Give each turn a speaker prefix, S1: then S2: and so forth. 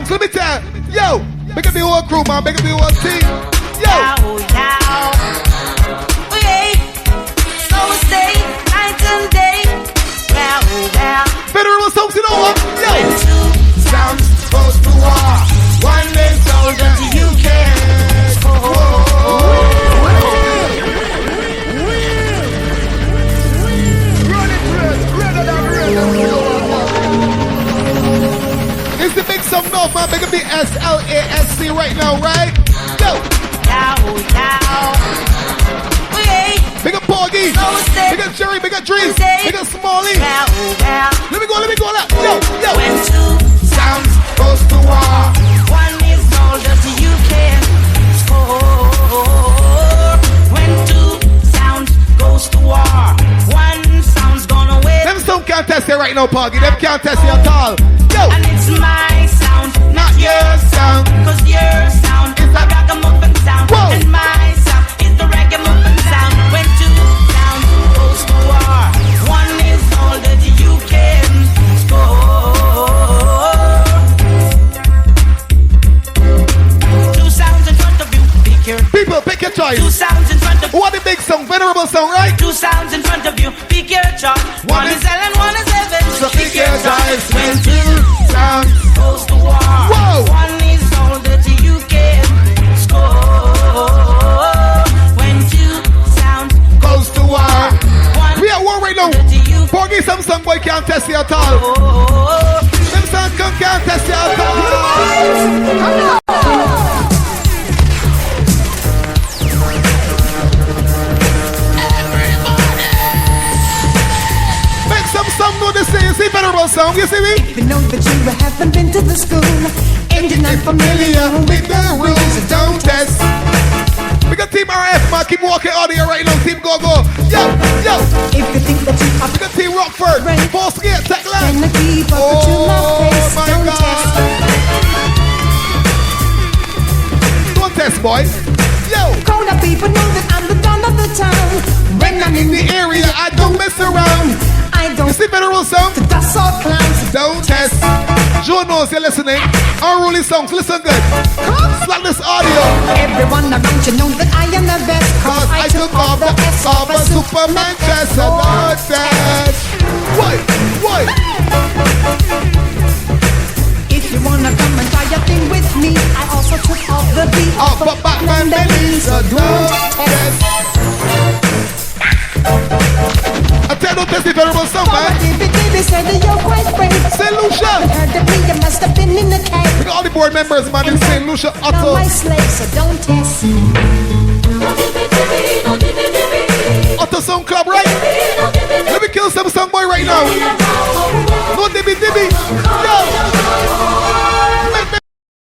S1: songs, let me tell you. Yo, big up the whole crew, man. Big up the whole team. Yo.
S2: So stay night and day.
S1: Federal songs, you know what? Yo.
S2: When two sounds goes to war, one is soldier to you can score.
S1: It's the big song now, man. Big up the SLASC right now, right? Yo. Big up Porgy. Big up Jerry. Big up Drees. Big up Smalley. Let me go. Yo.
S2: When two sounds goes to war, one is soldier to you can score. When two sounds goes to war, one sound's gonna win.
S1: Them sound can't test it right now, Porgy. Them can't test it at all. Yo.
S2: And it's my sound, not your sound. Cause your sound is a ragamuffin sound.
S1: Whoa.
S2: And my sound is the ragamuffin sound. When two sounds goes to war, one is all that you can score. Two sounds in front of you, pick your.
S1: People, pick your choice.
S2: Two sounds in front of you.
S1: What the big song, venerable song, right?
S2: Two sounds in front of you, pick your choice. One is hell and one is heaven. So pick your choice. When two sounds goes to war,
S1: whoa.
S2: One is all that you can score. When two sounds
S1: goes to war.
S2: One
S1: we at war right now. Porgy, some song boy can't test you at all. Them song can't test you at all. Some know the same, see venerable song, you see me?
S3: You know that you haven't been to the school and you're not familiar with the rules, don't test.
S1: We got Team RF, man, keep walking out here right now, Team Go. Yo.
S3: If you think that you are
S1: we got Team Rockford, Force Gate, Tech Land.
S3: can keep up to my face,
S1: my
S3: don't
S1: God.
S3: test.
S1: Don't test, boys. Yo.
S3: Corner people know that I'm the dawn of the town.
S1: When I'm in the area, I don't mess around.
S3: I don't
S1: You see venerable song?
S3: to dust or clowns.
S1: Don't test. Joe knows you're listening. Unruly songs, listen good. Slap this audio.
S3: Everyone around you know that I am the best.
S1: Cause I took off the S of a Superman chest and don't test. What?
S3: If you wanna come and try your thing with me, I also took off the beat
S1: Off a Batman belly, so don't test. I tell you, test the venerable song, man.
S3: They said that you're quite brave.
S1: St. Lucia.
S3: Heard that me, you must have been in the cave.
S1: We got all the board members, man, in St. Lucia,
S3: Now
S1: Otto.
S3: my slave, so don't test.
S1: Otto Song Club, right? Let me kill some song boy right now.